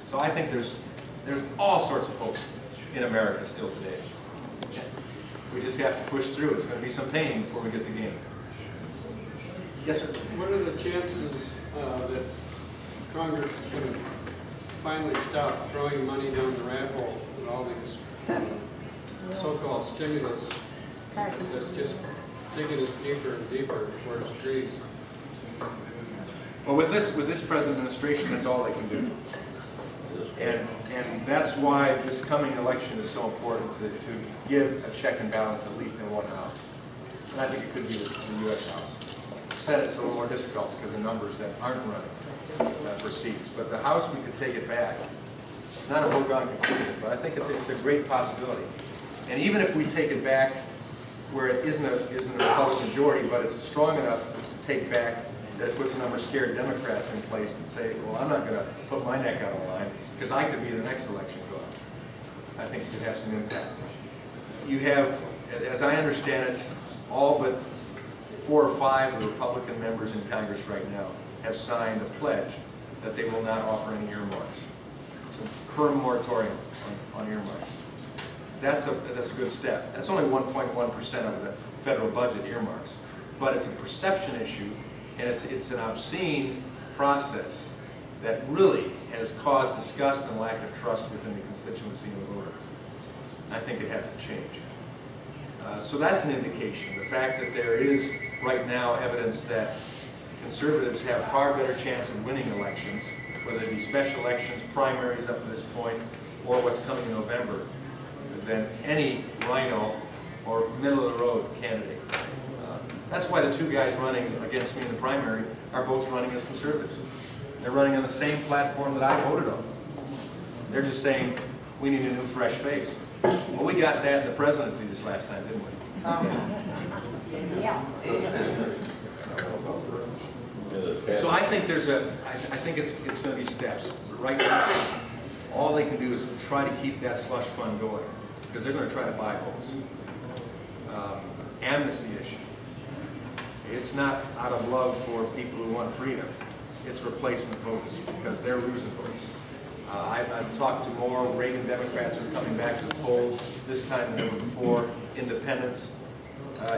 So I think there's all sorts of hope in America still today. We just have to push through. It's going to be some pain before we get the game. Yes, sir? What are the chances that Congress is going to finally stop throwing money down the rat hole with all these so-called stimulus that's just digging us deeper and deeper towards the trees? Well, with this present administration, that's all they can do. And that's why this coming election is so important, to give a check and balance at least in one house. And I think it could be the U.S. House. The Senate's a little more difficult because of numbers that aren't running for seats. But the House, we could take it back. It's not a foregone conclusion, but I think it's a great possibility. And even if we take it back where it isn't a Republican majority, but it's strong enough to take back that puts a number of scared Democrats in place and say, well, I'm not going to put my neck out on the line because I could be the next election go up. I think it could have some impact. You have, as I understand it, all but 4 or 5 of the Republican members in Congress right now have signed a pledge that they will not offer any earmarks. So firm moratorium on earmarks. That's a good step. That's only 1.1% of the federal budget earmarks, but it's a perception issue, and it's an obscene process that really has caused disgust and lack of trust within the constituency and the voter. I think it has to change. So that's an indication. The fact that there is right now evidence that conservatives have far better chance of winning elections, whether it be special elections, primaries up to this point, or what's coming in November, than any rhino or middle-of-the-road candidate. That's why the 2 guys running against me in the primary are both running as conservatives. They're running on the same platform that I voted on. They're just saying, we need a new, fresh face. Well, we got that in the presidency this last time, didn't we? Yeah. So I think I think it's going to be steps. But right now, all they can do is try to keep that slush fund going, because they're going to try to buy votes. Amnesty issue. It's not out of love for people who want freedom. It's replacement votes, because they're losing votes. I've talked to more Reagan Democrats who are coming back to the fold this time than ever before. Independents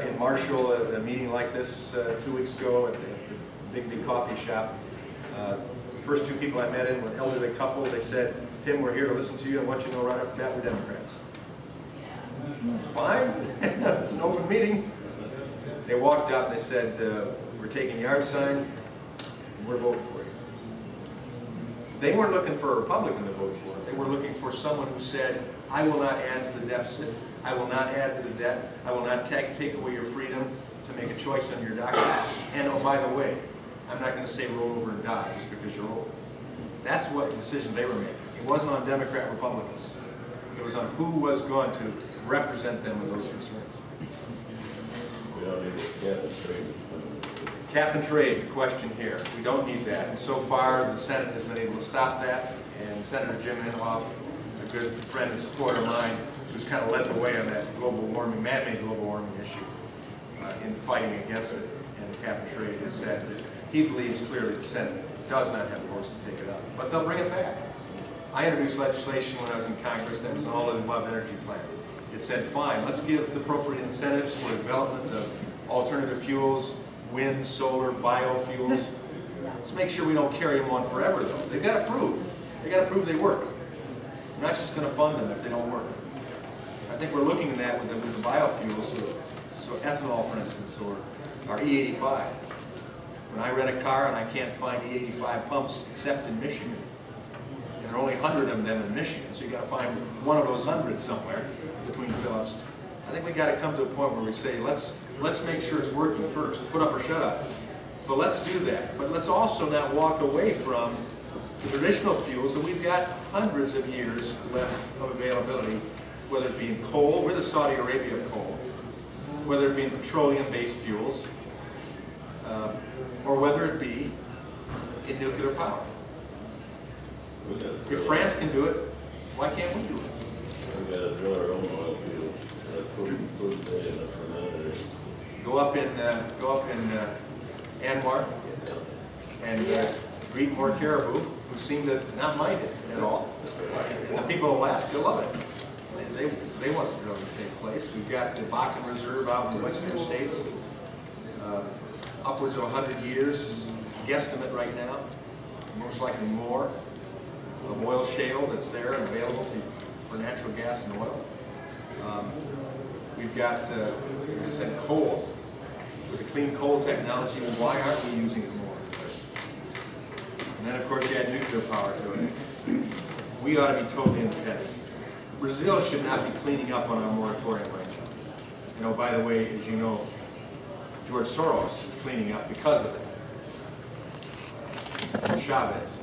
in Marshall, at a meeting like this 2 weeks ago at the big coffee shop. The first 2 people I met in were an elderly couple. They said, Tim, we're here to listen to you. I want you to know right off the bat we're Democrats. It's fine. It's an open meeting. They walked out and they said, we're taking yard signs, and we're voting for you. They weren't looking for a Republican to vote for. They were looking for someone who said, I will not add to the deficit. I will not add to the debt. I will not take away your freedom to make a choice on your doctor. And oh, by the way, I'm not going to say roll over and die just because you're old. That's what decisions they were making. It wasn't on Democrat, Republican. It was on who was going to represent them with those concerns. We don't need a cap and trade. Cap and trade question here. We don't need that. And so far, the Senate has been able to stop that. And Senator Jim Inhofe, a good friend and supporter of mine, who's kind of led the way on that global warming, man-made global warming issue in fighting against it. And cap and trade has said that he believes clearly the Senate does not have the votes to take it up. But they'll bring it back. I introduced legislation when I was in Congress that was an all-of-the-above energy plan. It said, fine, let's give the appropriate incentives for the development of alternative fuels, wind, solar, biofuels. Let's make sure we don't carry them on forever, though. They've got to prove. They've got to prove they work. We're not just going to fund them if they don't work. I think we're looking at that with the biofuels, so ethanol, for instance, or E85. When I rent a car and I can't find E85 pumps except in Michigan, and there are only 100 of them in Michigan, so you've got to find one of those 100 somewhere between fill-ups. I think we've got to come to a point where we say, let's make sure it's working first, put up or shut up. But let's do that. But let's also not walk away from the traditional fuels that we've got hundreds of years left of availability, whether it be in coal, we're the Saudi Arabia of coal, whether it be in petroleum-based fuels, or whether it be in nuclear power. If France can do it, why can't we do it? We got to drill our own oil fields. Go up in Anwar and breed more caribou who seem to not mind it at all. And the people of Alaska love it. They want the drilling to take place. We've got the Bakken Reserve out in the western states, upwards of 100 years, guesstimate right now, most likely more, of oil shale that's there and available for natural gas and oil. We've got, as I said, coal. With the clean coal technology, why aren't we using it more? And then, of course, you add nuclear power to it. We ought to be totally independent. Brazil should not be cleaning up on our moratorium right now. You know, by the way, as you know, George Soros is cleaning up because of that. And Chavez.